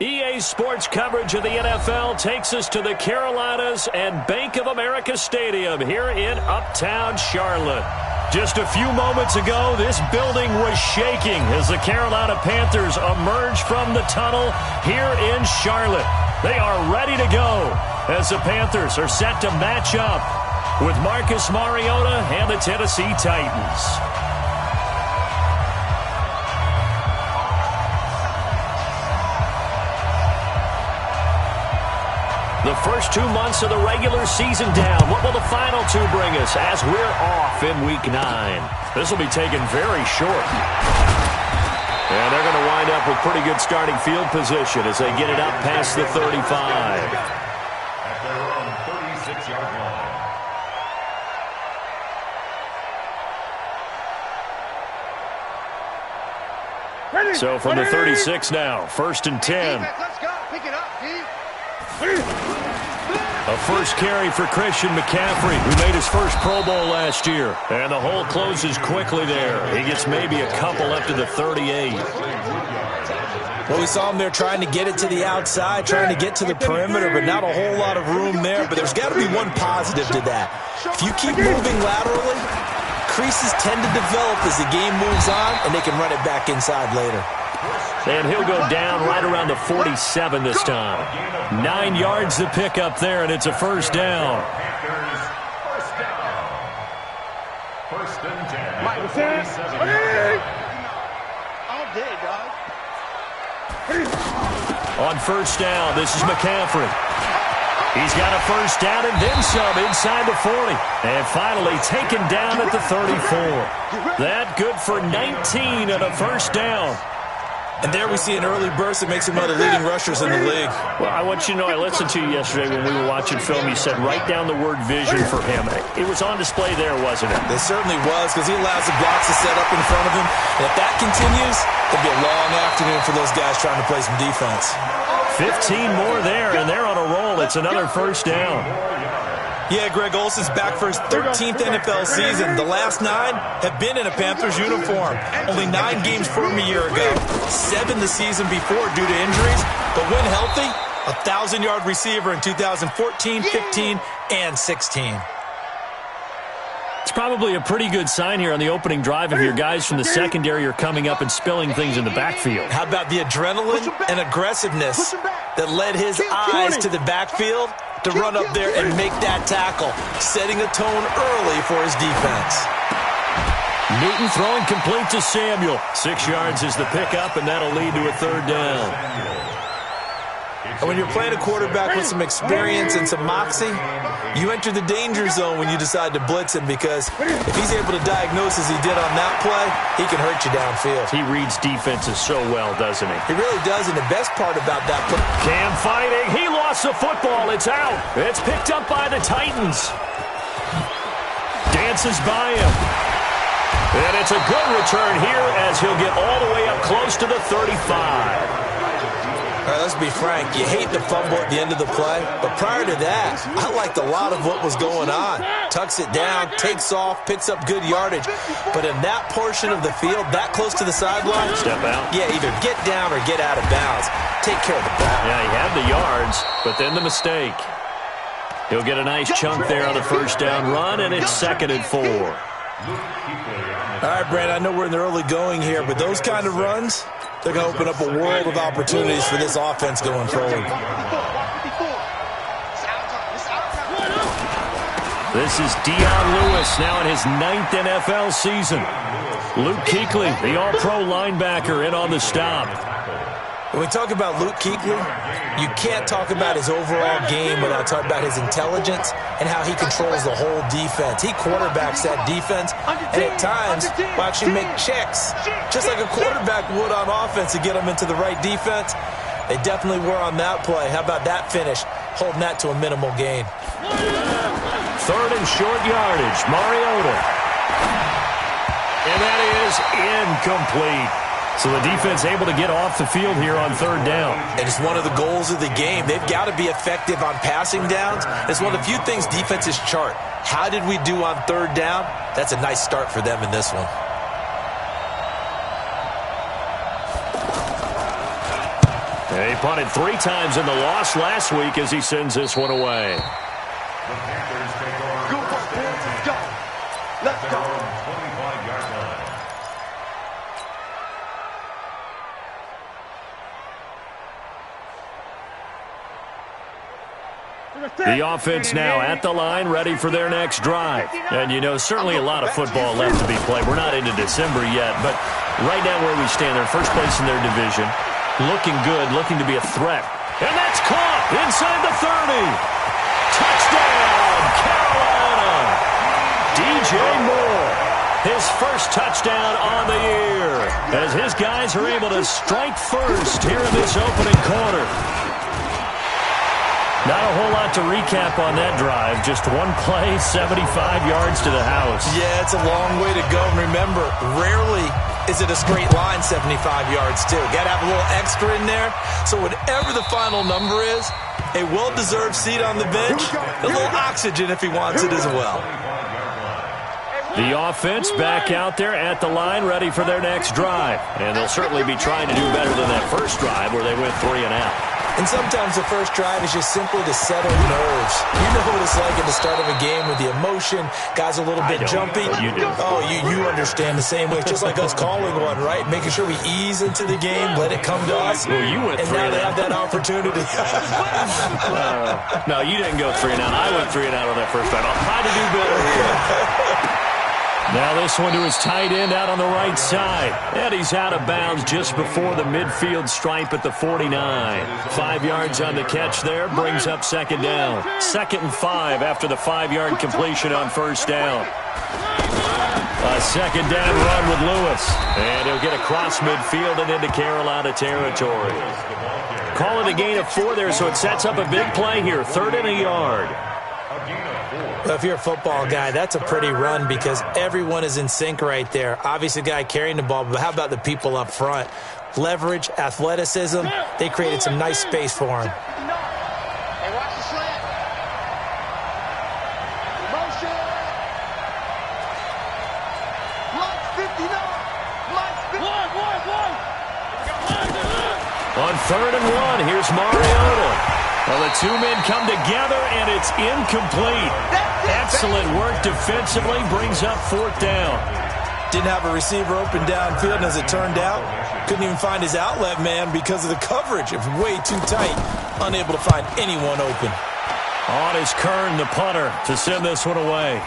EA Sports coverage of the NFL takes us to the Carolinas and Bank of America Stadium here in Uptown Charlotte. Just a few moments ago, this building was shaking as the Carolina Panthers emerged from the tunnel here in Charlotte. They are ready to go as the Panthers are set to match up with Marcus Mariota and the Tennessee Titans. The first 2 months of the regular season down. What will the final two bring us as we're off in Week 9? This will be taken very short. And they're going to wind up with pretty good starting field position as they get it up past the 35. At their own 36-yard line. So from the 36 now, 1st and 10. Let's go. Pick it up, Pete. A first carry for Christian McCaffrey, who made his first Pro Bowl last year. And the hole closes quickly there. He gets maybe a couple up to the 38. Well, we saw him there trying to get it to the outside, trying to get to the perimeter, but not a whole lot of room there. But there's got to be one positive to that. If you keep moving laterally, creases tend to develop as the game moves on, and they can run it back inside later. And he'll go down right around the 47 this time. 9 yards to pick up there, and it's a first down. First and 10. All day, dog. On first down, this is McCaffrey. He's got a first down and then some inside the 40. And finally taken down at the 34. That good for 19 and a first down. And there we see an early burst that makes him one of the leading rushers in the league. Well, I want you to know, I listened to you yesterday when we were watching film. You said write down the word vision for him. It was on display there, wasn't it? It certainly was, because he allows the blocks to set up in front of him. And if that continues, it'll be a long afternoon for those guys trying to play some defense. 15 more there, and they're on a roll. It's another first down. Yeah, Greg Olsen's back for his 13th NFL season. The last 9 have been in a Panthers uniform. Only 9 games for him a year ago. 7 the season before due to injuries. But when healthy, a 1,000-yard receiver in 2014, 15, and 16. It's probably a pretty good sign here on the opening drive if your guys from the secondary are coming up and spilling things in the backfield. How about the adrenaline and aggressiveness that led his eyes to the backfield to run up there and make that tackle, setting a tone early for his defense. Newton throwing complete to Samuel. 6 yards is the pickup, and that'll lead to a third down. And when you're playing a quarterback with some experience and some moxie, you enter the danger zone when you decide to blitz him, because if he's able to diagnose as he did on that play, he can hurt you downfield. He reads defenses so well, doesn't he? He really does, and the best part about that play... Cam fighting. He lost the football. It's out. It's picked up by the Titans. Dances by him. And it's a good return here as he'll get all the way up close to the 35. All right, let's be frank. You hate the fumble at the end of the play, but prior to that, I liked a lot of what was going on. Tucks it down, takes off, picks up good yardage. But in that portion of the field, that close to the sideline, step out. Yeah, either get down or get out of bounds. Take care of the ball. Yeah, he had the yards, but then the mistake. He'll get a nice chunk there on the first down run, and it's 2nd and 4. All right, Brand, I know we're in the early going here, but those kind of runs, they're going to open up a world of opportunities for this offense going forward. This is Dion Lewis now in his 9th NFL season. Luke Kuechly, the all-pro linebacker, in on the stop. When we talk about Luke Kuechly, you can't talk about his overall game without talking about his intelligence and how he controls the whole defense. He quarterbacks that defense, and at times will actually make checks, just like a quarterback would on offense to get them into the right defense. They definitely were on that play. How about that finish, holding that to a minimal gain? 3rd and short yardage, Mariota. And that is incomplete. So the defense able to get off the field here on 3rd down. And it's one of the goals of the game. They've got to be effective on passing downs. It's one of the few things defenses chart. How did we do on 3rd down? That's a nice start for them in this one. He punted 3 times in the loss last week as he sends this one away. The Panthers take over. Go, let's go. Let's go. 25-yard line. The offense now at the line, ready for their next drive. And, you know, certainly a lot of football left to be played. We're not into December yet, but right now where we stand, they're first place in their division. Looking good, looking to be a threat. And that's caught inside the 30. Touchdown, Carolina. DJ Moore, his first touchdown on the year, as his guys are able to strike first here in this opening quarter. Not a whole lot to recap on that drive. Just one play, 75 yards to the house. Yeah, it's a long way to go. And remember, rarely is it a straight line 75 yards, too. Got to have a little extra in there. So whatever the final number is, a well-deserved seat on the bench, a little oxygen if he wants it as well. The offense back out there at the line, ready for their next drive. And they'll certainly be trying to do better than that first drive where they went 3 and out. And sometimes the first drive is just simply to settle nerves. You know what it's like at the start of a game with the emotion. Guys a little bit jumpy. You do. Oh, you understand the same way. It's just like us calling one, right? Making sure we ease into the game, let it come to us. Well, you went and 3 now and they out. have that opportunity. No, you didn't go 3 and out. I went 3 and out on that first drive. I'll try to do better here. Now this one to his tight end out on the right side. And he's out of bounds just before the midfield stripe at the 49. 5 yards on the catch there, brings up second down. 2nd and 5 after the 5-yard completion on first down. A second down run with Lewis. And he'll get across midfield and into Carolina territory. Call it a gain of 4 there, so it sets up a big play here. 3rd and a yard. Well, if you're a football guy, that's a pretty run because everyone is in sync right there. Obviously, the guy carrying the ball, but how about the people up front? Leverage, athleticism, they created some nice space for him. Hey, watch the slant. Motion. Block 59. Block 59. On 3rd and 1, here's Mariota. Well, the 2 men come together, and it's incomplete. Excellent work defensively, brings up 4th down. Didn't have a receiver open downfield, and as it turned out, couldn't even find his outlet man because of the coverage. It was way too tight, unable to find anyone open. On is Kern, the punter, to send this one away.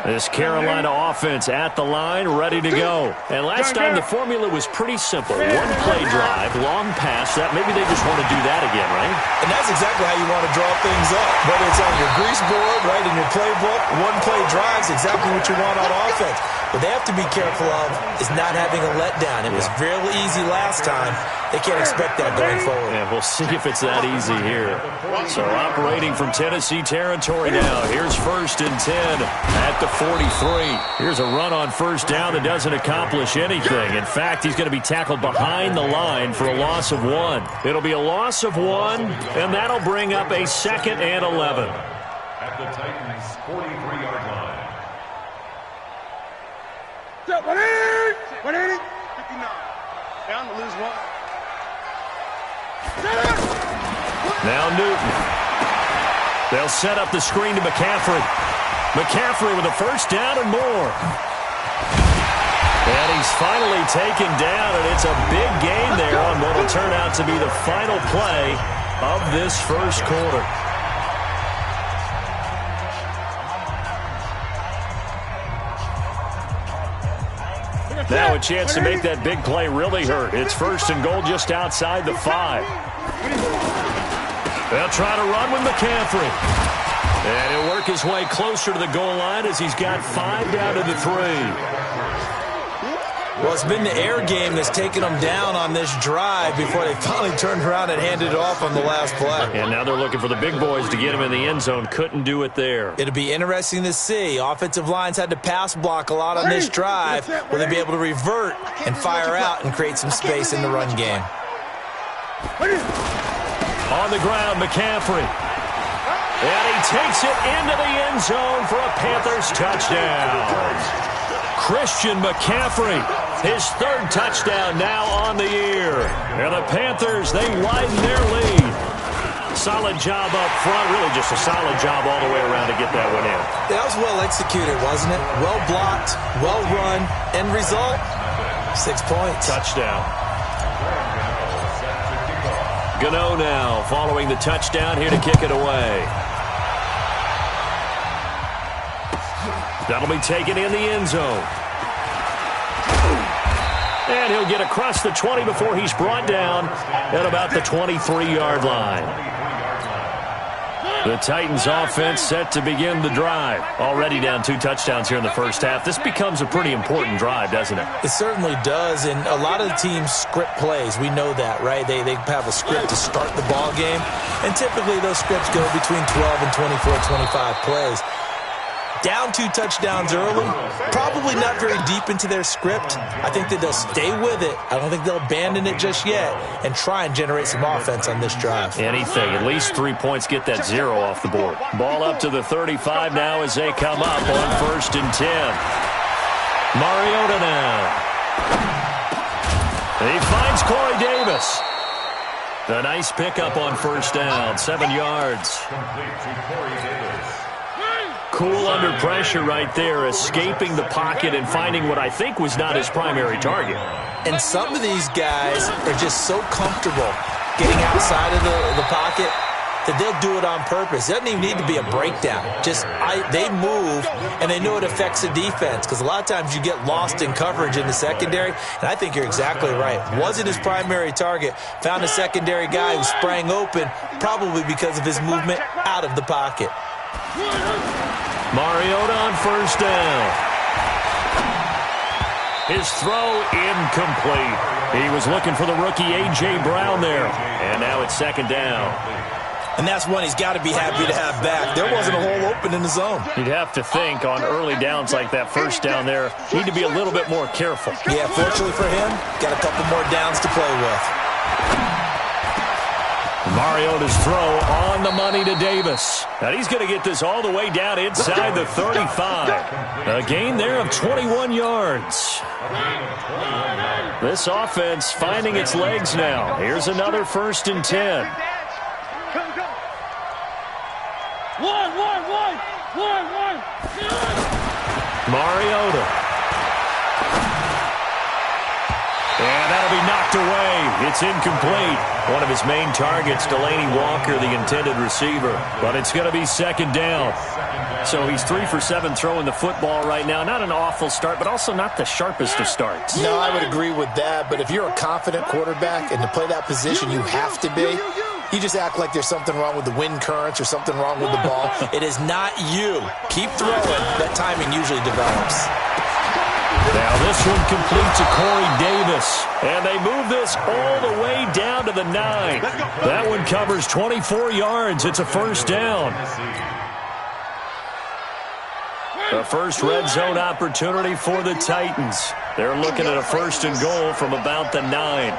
This Carolina offense at the line, ready to go. And last time the formula was pretty simple. 1-play drive, long pass. That maybe they just want to do that again, right? And that's exactly how you want to draw things up. Whether it's on your grease board, right, in your playbook, 1-play drive is exactly what you want on offense. What they have to be careful of is not having a letdown. It was fairly easy last time. They can't expect that going forward. Yeah, we'll see if it's that easy here. So operating from Tennessee territory now. Here's 1st and 10 at the 43. Here's a run on first down that doesn't accomplish anything. In fact, he's going to be tackled behind the line for a loss of 1. It'll be a loss of 1, and that'll bring up a 2nd and 11. At the Titans' 43-yard line. 180. 59. Down to lose 1. Now Newton. They'll set up the screen to McCaffrey. McCaffrey with a first down and more. And he's finally taken down, and it's a big gain there on what will turn out to be the final play of this first quarter. Now a chance to make that big play really hurt. It's 1st and goal just outside the 5. They'll try to run with McCaffrey. And he'll work his way closer to the goal line as he's got 5 down to the 3. Well, it's been the air game that's taken them down on this drive before they finally turned around and handed it off on the last play. And now they're looking for the big boys to get him in the end zone. Couldn't do it there. It'll be interesting to see. Offensive lines had to pass block a lot on this drive. Will they be able to revert and fire out and create some space in the run game? On the ground, McCaffrey. And he takes it into the end zone for a Panthers touchdown. Christian McCaffrey, his third touchdown now on the year. And the Panthers, they widen their lead. Solid job up front, really just a solid job all the way around to get that one in. That was well executed, wasn't it? Well blocked, well run. End result, 6 points. Touchdown. Gano now following the touchdown here to kick it away. That'll be taken in the end zone. And he'll get across the 20 before he's brought down at about the 23-yard line. The Titans offense set to begin the drive. Already down 2 touchdowns here in the first half. This becomes a pretty important drive, doesn't it? It certainly does, and a lot of the teams script plays. We know that, right? They have a script to start the ball game, and typically those scripts go between 12 and 24, 25 plays. Down 2 touchdowns early, probably not very deep into their script. I think that they'll stay with it. I don't think they'll abandon it just yet and try and generate some offense on this drive. Anything, at least 3 points, get that 0 off the board. Ball up to the 35 now as they come up on 1st and 10. Mariota now. He finds Corey Davis. A nice pickup on 1st down, 7 yards. Cool under pressure right there, escaping the pocket and finding what I think was not his primary target. And some of these guys are just so comfortable getting outside of the pocket that they'll do it on purpose. It doesn't even need to be a breakdown. They move, and they know it affects the defense because a lot of times you get lost in coverage in the secondary, and I think you're exactly right. Wasn't his primary target. Found a secondary guy who sprang open, probably because of his movement out of the pocket. Mariota on 1st down. His throw incomplete. He was looking for the rookie A.J. Brown there. And now it's 2nd down. And that's one he's got to be happy to have back. There wasn't a hole open in the zone. You'd have to think on early downs like that 1st down there, need to be a little bit more careful. Yeah, fortunately for him, got a couple more downs to play with. Mariota's throw on the money to Davis. And he's going to get this all the way down inside the 35. A gain there of 21 yards. This offense finding its legs now. Here's another 1st and 10. Mariota. And that'll be knocked away. It's incomplete. One of his main targets, Delaney Walker, the intended receiver. But it's going to be 2nd down. So he's 3 for 7 throwing the football right now. Not an awful start, but also not the sharpest of starts. No, I would agree with that. But if you're a confident quarterback and to play that position you have to be, you just act like there's something wrong with the wind currents or something wrong with the ball. It is not you. Keep throwing. That timing usually develops. Now this one complete to Corey Davis. And they move this all the way down to the 9. That one covers 24 yards. It's a 1st down. The first red zone opportunity for the Titans. They're looking at a 1st and goal from about the 9.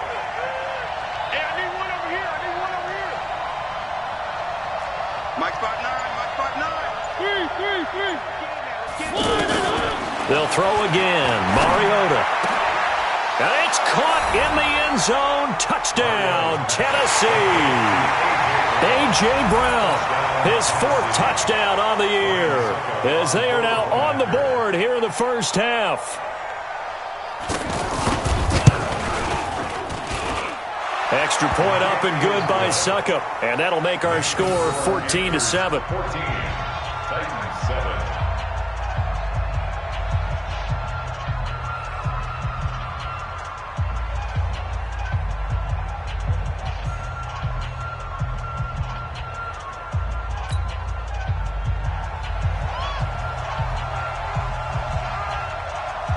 They'll throw again. Mariota. And it's caught in the end zone. Touchdown, Tennessee. A.J. Brown, his 4th touchdown on the year, as they are now on the board here in the first half. Extra point up and good by Suckup. And that'll make our score 14-7. 14, Titans 7.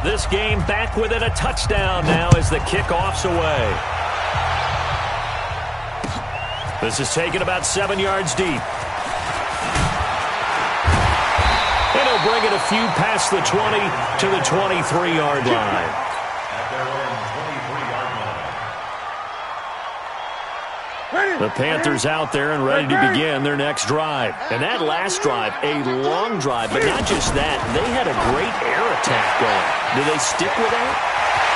This game back within a touchdown now as the kickoff's away. This is taken about 7 yards deep. And he'll bring it a few past the 20 to the 23-yard line. At their own 23-yard line. The Panthers out there and ready to begin their next drive. And that last drive, a long drive, but not just that. They had a great air attack going. Do they stick with that?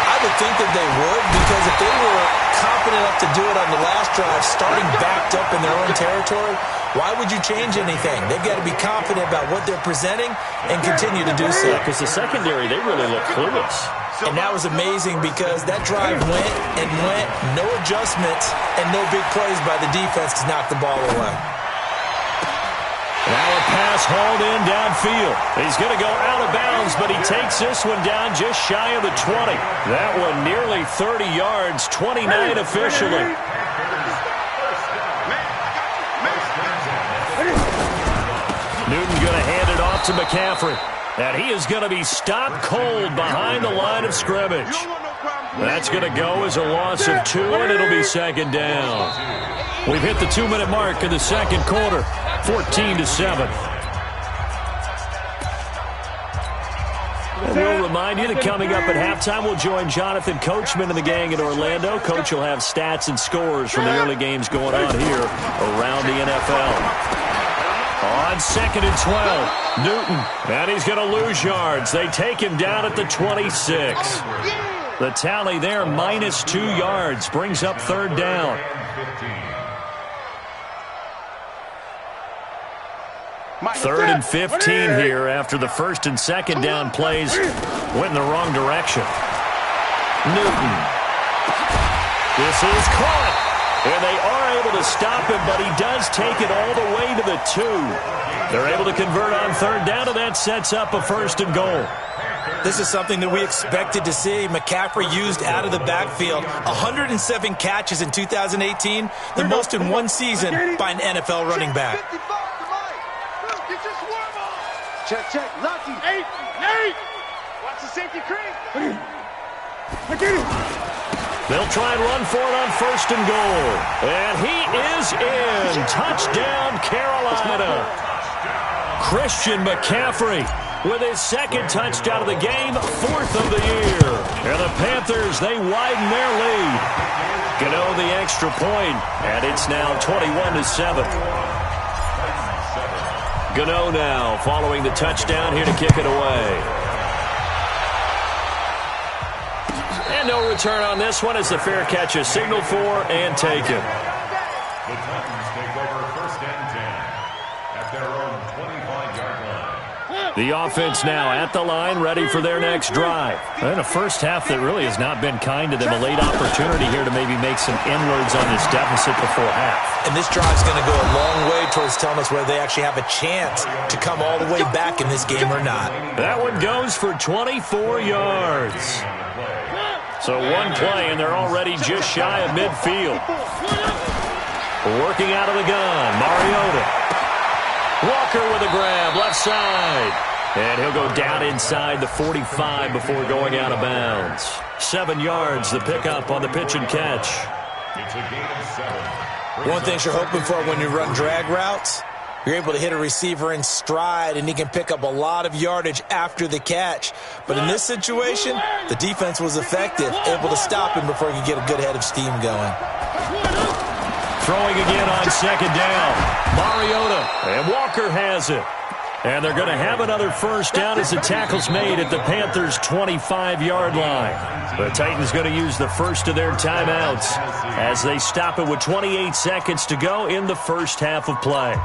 I would think that they would, because if they were confident enough to do it on the last drive, starting backed up in their own territory, why would you change anything? They've got to be confident about what they're presenting and continue to do so. Because the secondary, they really look clueless. And that was amazing because that drive went and went, no adjustments, and no big plays by the defense to knock the ball away. Now a pass hauled in downfield. He's going to go out of bounds, but he takes this one down just shy of the 20. That one nearly 30 yards, 29 officially. Newton going to hand it off to McCaffrey. And he is going to be stopped cold behind the line of scrimmage. That's going to go as a loss of 2, and it'll be second down. We've hit the 2-minute mark in the second quarter, 14-7. And we'll remind you that coming up at halftime, we'll join Jonathan Coachman and the gang in Orlando. Coach will have stats and scores from the early games going on here around the NFL. On 2nd and 12, Newton, and he's going to lose yards. They take him down at the 26. The tally there, minus 2 yards, brings up third down. Third and 15 here after the first and second down plays went in the wrong direction. Newton. This is caught. And they are able to stop him, but he does take it all the way to the 2. They're able to convert on third down, and that sets up a first and goal. This is something that we expected to see. McCaffrey used out of the backfield. 107 catches in 2018, the most in one season by an NFL running back. Check, Lucky. 8. Watch the safety creep. They'll try and run for it on first and goal. And he is in. Touchdown, Carolina. Christian McCaffrey with his second touchdown of the game, 4th of the year. And the Panthers, they widen their lead. Gano the extra point, and it's now 21-7. Gano now following the touchdown here to kick it away. And no return on this one as the fair catch is signaled for and taken. The Titans take over 1st and 10 at their own 25-yard line. The offense now at the line, ready for their next drive. And a first half that really has not been kind to them. A late opportunity here to maybe make some inroads on this deficit before half. And this drive's going to go a long way towards telling us whether they actually have a chance to come all the way back in this game or not. That one goes for 24 yards. So one play, and they're already just shy of midfield. Working out of the gun, Mariota. Walker with a grab, left side. And he'll go down inside the 45 before going out of bounds. 7 yards, the pickup on the pitch and catch. It's a gain of 7. One thing you're hoping for when you run drag routes, you're able to hit a receiver in stride, and he can pick up a lot of yardage after the catch. But in this situation, the defense was effective, able to stop him before he could get a good head of steam going. Throwing again on second down. Mariota, and Walker has it. And they're going to have another first down as the tackle's made at the Panthers' 25-yard line. The Titans going to use the first of their timeouts as they stop it with 28 seconds to go in the first half of play.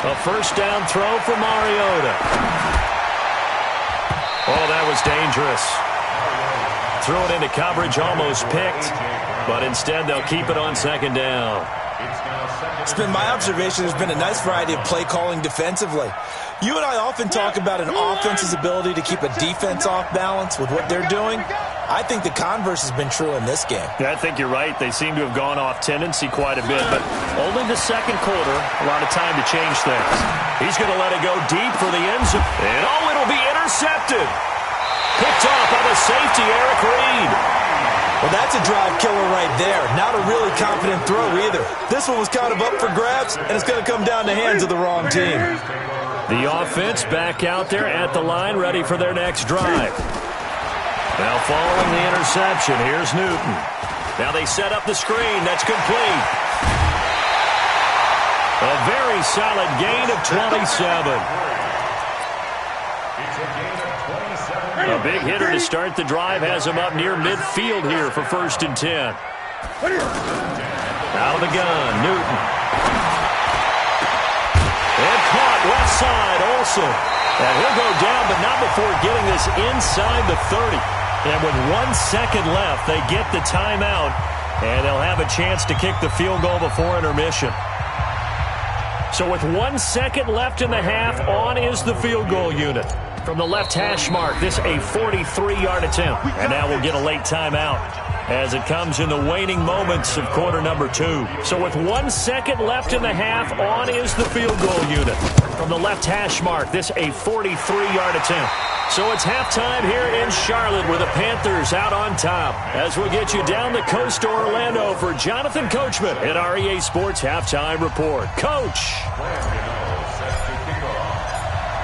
A first down throw for Mariota. Oh, that was dangerous. Threw it into coverage, almost picked, but instead they'll keep it on second down. It's been my observation there's been a nice variety of play calling defensively. You and I often talk about an offense's ability to keep a defense off balance with what they're doing. I think the converse has been true in this game. Yeah, I think you're right. They seem to have gone off tendency quite a bit, but only the second quarter, a lot of time to change things. He's going to let it go deep for the end zone. And oh, it'll be intercepted. Picked off by the safety, Eric Reed. Well, that's a drive killer right there. Not a really confident throw either. This one was kind of up for grabs, and it's going to come down the hands of the wrong team. The offense back out there at the line, ready for their next drive. Now following the interception, here's Newton. Now they set up the screen. That's complete. A very solid gain of 27. A big hitter to start the drive has him up near midfield here for 1st and 10. Out of the gun, Newton. And caught left side, Olsen. And he'll go down, but not before getting this inside the 30. And with 1 second left, they get the timeout, and they'll have a chance to kick the field goal before intermission. So with 1 second left in the half, on is the field goal unit. From the left hash mark, this a 43-yard attempt. And now we'll get a late timeout as it comes in the waning moments of quarter number 2. So with 1 second left in the half, on is the field goal unit. From the left hash mark, this a 43-yard attempt. So it's halftime here in Charlotte with the Panthers out on top. As we'll get you down the coast to Orlando for Jonathan Coachman at our EA Sports Halftime Report. Coach!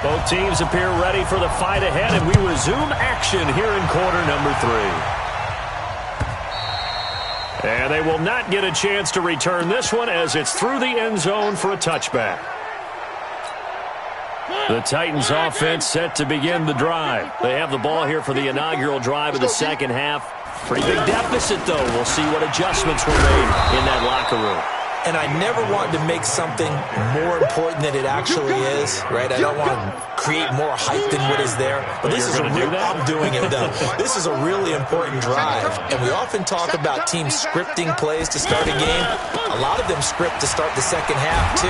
Both teams appear ready for the fight ahead, and we resume action here in quarter number 3. And they will not get a chance to return this one as it's through the end zone for a touchback. The Titans offense set to begin the drive. They have the ball here for the inaugural drive of the second half. Pretty big deficit, though. We'll see what adjustments were made in that locker room. And I never wanted to make something more important than it actually is, right? I don't want to create more hype than what is there. But this is I'm doing it, though. This is a really important drive. And we often talk about teams scripting plays to start a game. A lot of them script to start the second half, too.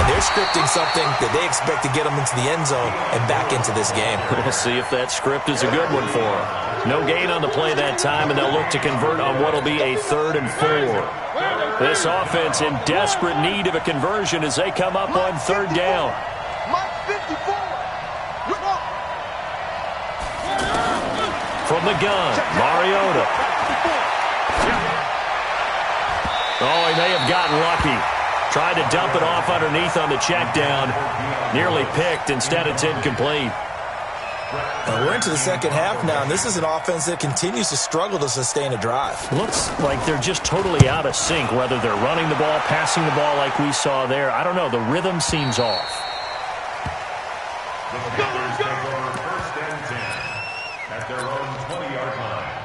And they're scripting something that they expect to get them into the end zone and back into this game. We'll see if that script is a good one for them. No gain on the play that time, and they'll look to convert on what will be a 3rd and 4. This offense in desperate need of a conversion as they come up on 3rd down. From the gun, Mariota. Oh, he may have gotten lucky. Tried to dump it off underneath on the check down. Nearly picked. Instead, it's incomplete. We're into the second half now, and this is an offense that continues to struggle to sustain a drive. Looks like they're just totally out of sync, whether they're running the ball, passing the ball like we saw there. I don't know. The rhythm seems off. The Panthers take over 1st and 10 at their own 20-yard line.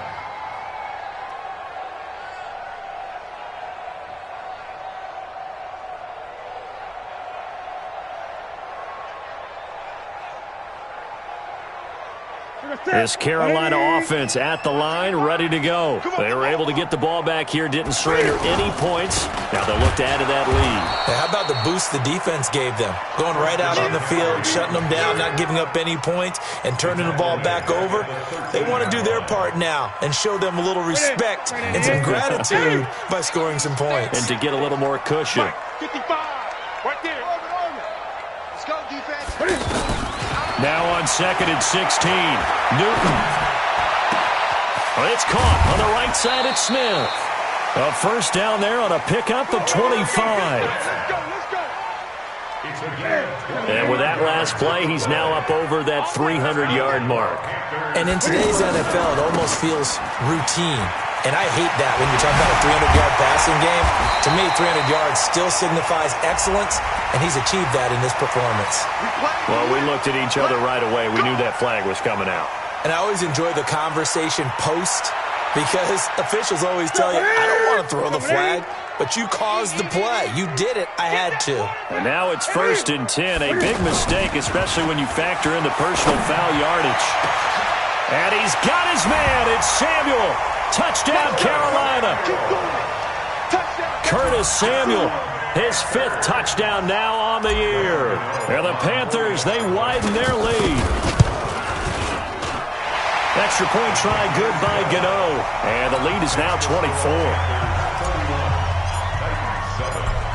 This Carolina offense at the line, ready to go. They were able to get the ball back here, didn't surrender any points. Now they'll look to add to that lead. Hey, how about the boost the defense gave them? Going right out on the field, shutting them down, not giving up any points, and turning the ball back over. They want to do their part now and show them a little respect and some gratitude by scoring some points. And to get a little more cushion. 55, right there. Let's go, defense. Now on 2nd and 16, Newton. It's caught on the right side at Smith. A 1st down there on a pickup of 25. And with that last play, he's now up over that 300-yard mark. And in today's NFL, it almost feels routine. And I hate that when you talk about a 300-yard passing game. To me, 300 yards still signifies excellence, and he's achieved that in this performance. Well, we looked at each other right away. We knew that flag was coming out. And I always enjoy the conversation post because officials always tell you, I don't want to throw the flag, but you caused the play. You did it. I had to. And now it's 1st and 10. A big mistake, especially when you factor in the personal foul yardage. And he's got his man. It's Samuel. Touchdown, Carolina. Curtis Samuel, his 5th touchdown now on the year. And the Panthers, they widen their lead. Extra point try good by Gano. And the lead is now 24.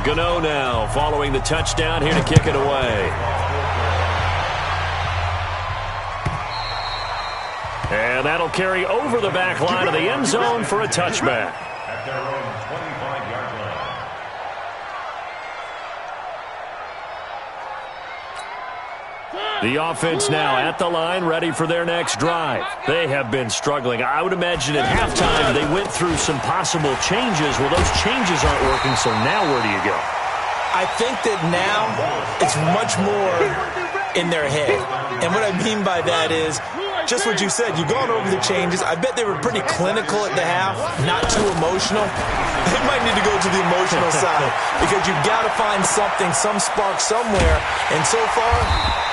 Gano now following the touchdown here to kick it away. And that'll carry over the back line of the end zone for a touchback. At their own 25-yard line. The offense now at the line, ready for their next drive. They have been struggling. I would imagine at halftime they went through some possible changes. Well, those changes aren't working, so now where do you go? I think that now it's much more in their head. And what I mean by that is just what you said. You've gone over the changes. I bet they were pretty clinical at the half, not too emotional. They might need to go to the emotional side because you've got to find something, some spark somewhere. And so far,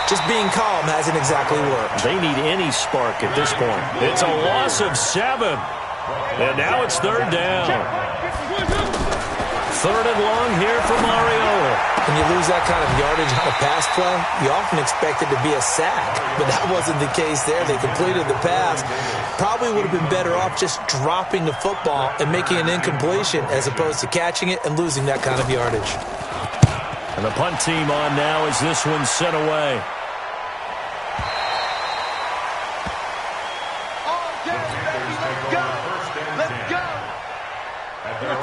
just being calm hasn't exactly worked. They need any spark at this point. It's a loss of 7. And now it's third down. Third and long here for Mariota. When you lose that kind of yardage on a pass play, you often expect it to be a sack. But that wasn't the case there. They completed the pass. Probably would have been better off just dropping the football and making an incompletion as opposed to catching it and losing that kind of yardage. And the punt team on now as this one's sent away.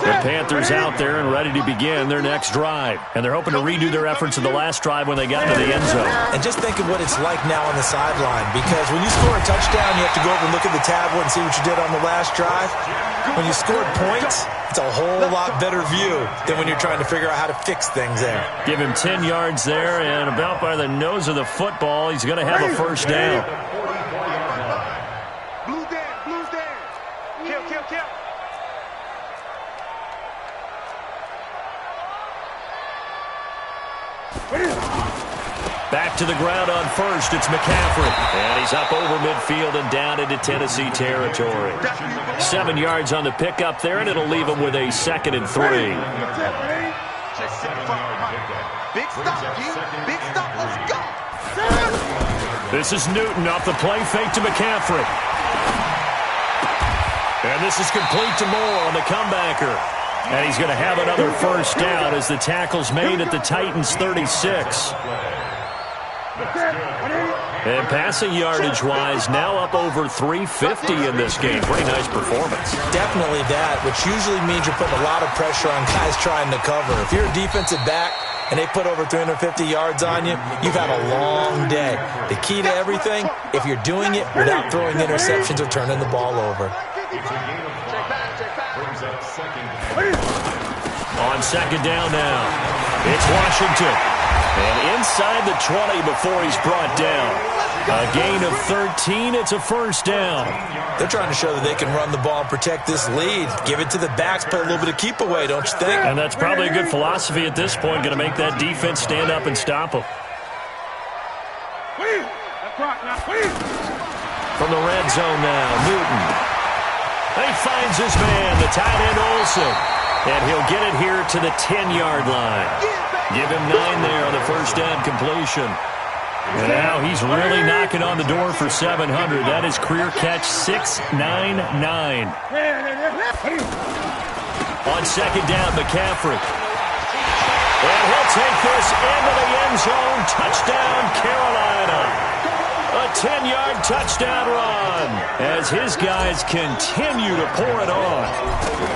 The Panthers out there and ready to begin their next drive. And they're hoping to redo their efforts of the last drive when they got to the end zone. And just think of what it's like now on the sideline, because when you score a touchdown, you have to go over and look at the tablet and see what you did on the last drive. When you scored points, it's a whole lot better view than when you're trying to figure out how to fix things there. Give him 10 yards there, and about by the nose of the football, he's going to have a first down. Blues down. Kill. Back to the ground on first. It's McCaffrey. And he's up over midfield and down into Tennessee territory. 7 yards on the pickup there, and it'll leave him with a 2nd and 3. Big stop, let's go. This is Newton off the play fake to McCaffrey. And this is complete to Moore on the comebacker. And he's going to have another first down as the tackle's made at the Titans' 36. And passing yardage-wise, now up over 350 in this game. Pretty nice performance. Definitely that, which usually means you're putting a lot of pressure on guys trying to cover. If you're a defensive back and they put over 350 yards on you, you've had a long day. The key to everything, if you're doing it without throwing interceptions or turning the ball over. On second down now, it's Washington. And inside the 20 before he's brought down. A gain of 13, it's a first down. They're trying to show that they can run the ball and protect this lead. Give it to the backs, play a little bit of keep away, don't you think? And that's probably a good philosophy at this point, going to make that defense stand up and stop them. From the red zone now, Newton. He finds his man, the tight end Olsen. And he'll get it here to the 10-yard line. Give him 9 there on the first down completion. And now he's really knocking on the door for 700. That is career catch 699. On second down, McCaffrey. And he'll take this into the end zone. Touchdown, Carolina. A 10-yard touchdown run as his guys continue to pour it on.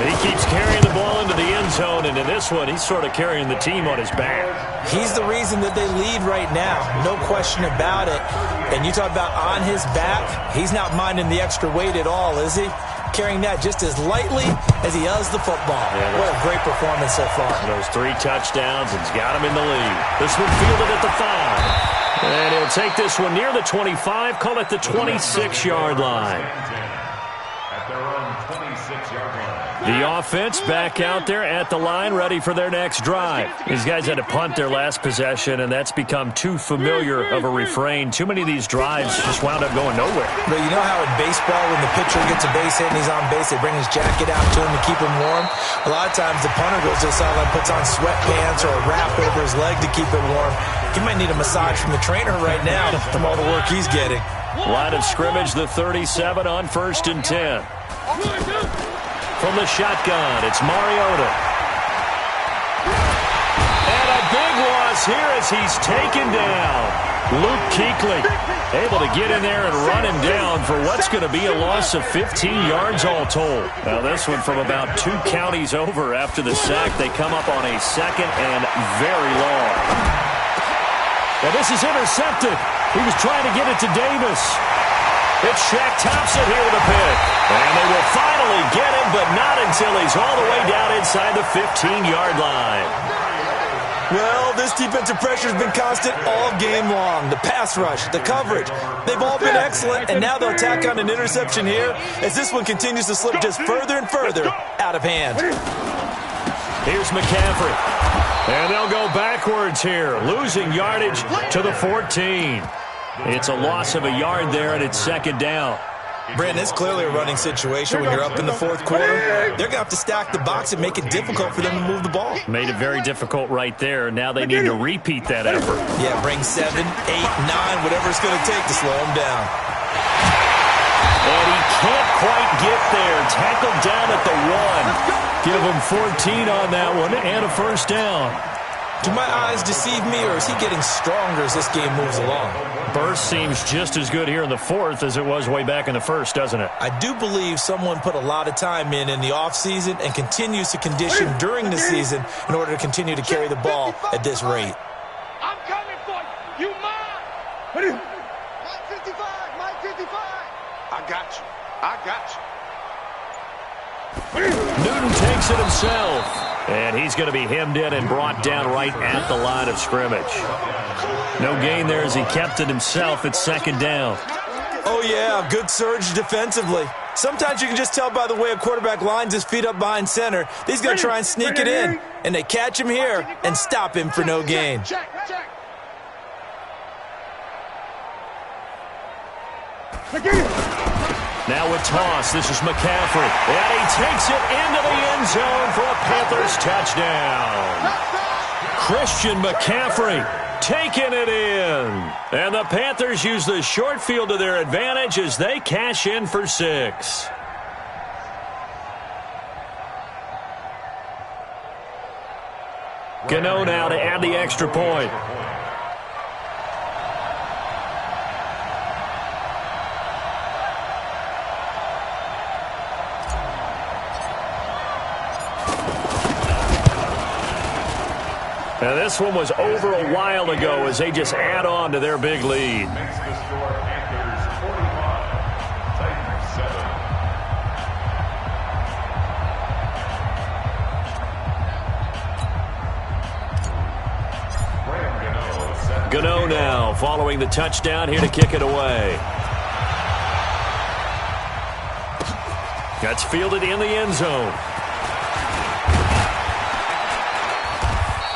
He keeps carrying the ball into the end zone, and in this one, he's sort of carrying the team on his back. He's the reason that they lead right now, no question about it. And you talk about on his back, he's not minding the extra weight at all, is he? Carrying that just as lightly as he does the football. Yeah, what a great performance so far. Those 3 touchdowns, and he's got him in the lead. This one fielded at the 5. And he'll take this one near the 25, call it the 26-yard line. At their own 26-yard line. The offense back out there at the line, ready for their next drive. These guys had to punt their last possession, and that's become too familiar of a refrain. Too many of these drives just wound up going nowhere. But you know how in baseball, when the pitcher gets a base hit and he's on base, they bring his jacket out to him to keep him warm? A lot of times the punter goes to the sideline, puts on sweatpants or a wrap over his leg to keep it warm. He might need a massage from the trainer right now from all the work he's getting. Line of scrimmage, the 37 on 1st and 10. From the shotgun, it's Mariota. And a big loss here as he's taken down. Luke Kuechly able to get in there and run him down for what's going to be a loss of 15 yards all told. Now this one from about 2 counties over after the sack. They come up on a 2nd and very long. And this is intercepted. He was trying to get it to Davis. It's Shaq Thompson here with a pick. And they will finally get him, but not until he's all the way down inside the 15-yard line. Well, this defensive pressure has been constant all game long. The pass rush, the coverage, they've all been excellent, and now they'll tack on an interception here as this one continues to slip just further and further out of hand. Here's McCaffrey. And they'll go backwards here, losing yardage to the 14. It's a loss of a yard there, and it's second down. Brandon, it's clearly a running situation when you're up in the fourth quarter. They're going to have to stack the box and make it difficult for them to move the ball. Made it very difficult right there. Now they need to repeat that effort. Yeah, bring 7, 8, 9, whatever it's going to take to slow them down. And he can't quite get there. Tackled down at the 1. Give him 14 on that one and a first down. Do my eyes deceive me, or is he getting stronger as this game moves along? Burst seems just as good here in the fourth as it was way back in the first, doesn't it? I do believe someone put a lot of time in the offseason and continues to condition during the season in order to continue to carry the ball at this rate. I'm coming for you. You mine. Mike 55. Mike 55. I got you. I got you. Newton takes it himself. And he's going to be hemmed in and brought down right at the line of scrimmage. No gain there as he kept it himself. It's second down. Oh, yeah, good surge defensively. Sometimes you can just tell by the way a quarterback lines his feet up behind center. He's going to try and sneak it in. And they catch him here and stop him for no gain. Now a toss. This is McCaffrey. And he takes it into the end zone for a Panthers touchdown. Christian McCaffrey taking it in. And the Panthers use the short field to their advantage as they cash in for 6. Gano now to add the extra point. Now this one was over a while ago as they just add on to their big lead. Makes the score Panthers 45, Titans 7. Gano now following the touchdown here to kick it away. That's fielded in the end zone.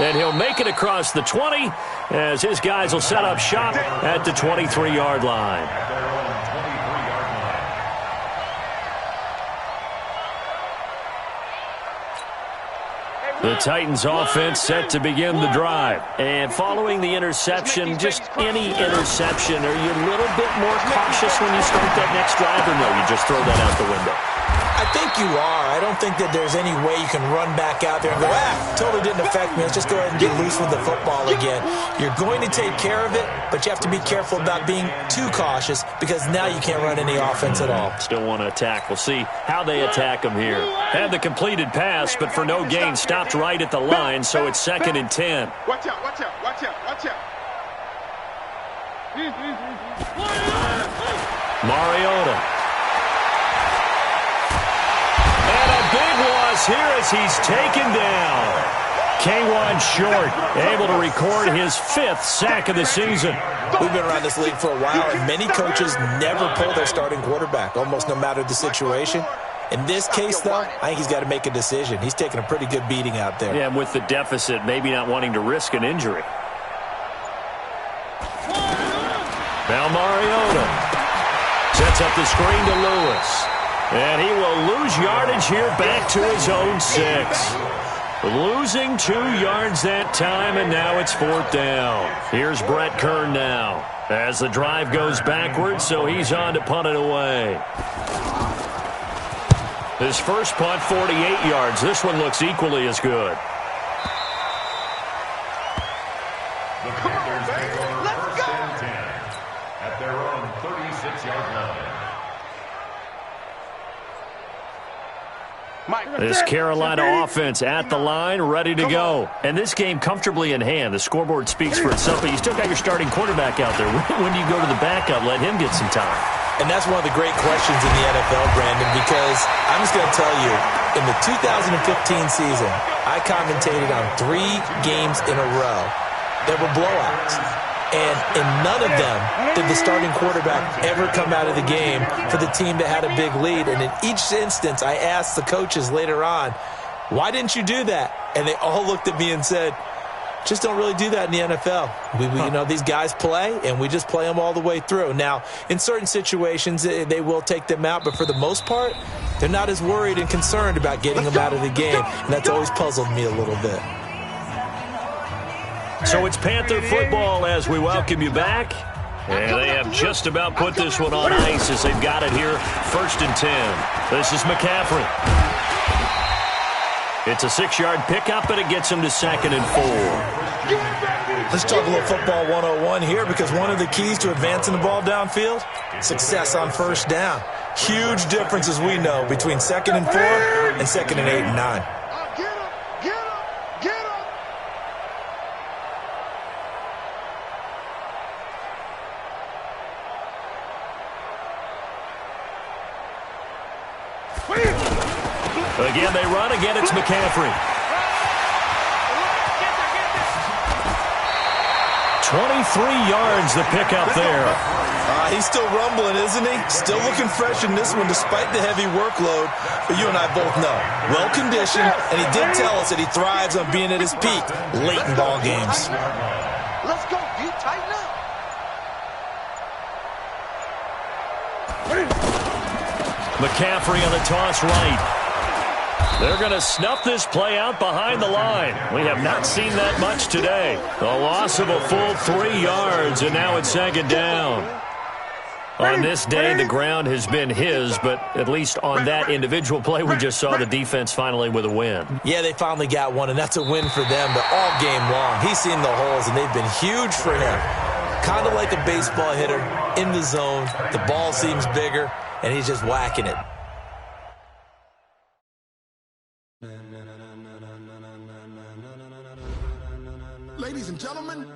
And he'll make it across the 20 as his guys will set up shop at the 23-yard line. At their own 23-yard line. The Titans offense set to begin the drive. And following the interception, just any interception, are you a little bit more cautious when you start that next drive, or no, you just throw that out the window? I think you are. I don't think that there's any way you can run back out there and go, totally didn't affect me. Let's just go ahead and get loose with the football again. You're going to take care of it, but you have to be careful about being too cautious because now you can't run any offense at all. Still want to attack. We'll see how they attack them here. Had the completed pass, but for no gain, stopped right at the line, so it's 2nd and 10. Watch out, watch out, watch out, watch out. Mariota. Big loss here as he's taken down. K'Wan Short able to record his 5th sack of the season. We've been around this league for a while, and many coaches never pull their starting quarterback, almost no matter the situation. In this case, though, I think he's got to make a decision. He's taking a pretty good beating out there. Yeah, and with the deficit, maybe not wanting to risk an injury. Now Mariota sets up the screen to Lewis. And he will lose yardage here back to his own 6. Losing 2 yards that time, and now it's 4th down. Here's Brett Kern now as the drive goes backwards, so he's on to punt it away. His first punt, 48 yards. This one looks equally as good. The Panthers take over 1st and 10 at their own 36-yard line. This Carolina offense at the line, ready to go. And this game comfortably in hand. The scoreboard speaks for itself, but you still got your starting quarterback out there. When do you go to the backup, let him get some time? And that's one of the great questions in the NFL, Brandon, because I'm just going to tell you, in the 2015 season, I commentated on 3 games in a row that were blowouts. And in none of them did the starting quarterback ever come out of the game for the team that had a big lead. And in each instance, I asked the coaches later on, why didn't you do that? And they all looked at me and said, just don't really do that in the NFL. You know, these guys play, and we just play them all the way through. Now, in certain situations, they will take them out, but for the most part, they're not as worried and concerned about getting them out of the game. And that's always puzzled me a little bit. So it's Panther football as we welcome you back. And they have just about put this one on ice as they've got it here. 1st and 10. This is McCaffrey. It's a 6-yard pickup, and it gets him to 2nd and 4. Let's talk a little football 101 here, because one of the keys to advancing the ball downfield, success on 1st down. Huge difference, as we know, between 2nd and 4 and 2nd and 8 and 9. Again, they run. Again, it's McCaffrey. 23 yards the pickup there. He's still rumbling, isn't he? Still looking fresh in this one despite the heavy workload. But you and I both know, well-conditioned, and he did tell us that he thrives on being at his peak late in ball games. Let's go. You tighten up. McCaffrey on the toss right. They're going to snuff this play out behind the line. We have not seen that much today. A loss of a full 3 yards, and now it's 2nd down. On this day, the ground has been his, but at least on that individual play, we just saw the defense finally with a win. Yeah, they finally got one, and that's a win for them, but all game long, he's seen the holes, and they've been huge for him. Kind of like a baseball hitter in the zone. The ball seems bigger, and he's just whacking it. Ladies and gentlemen,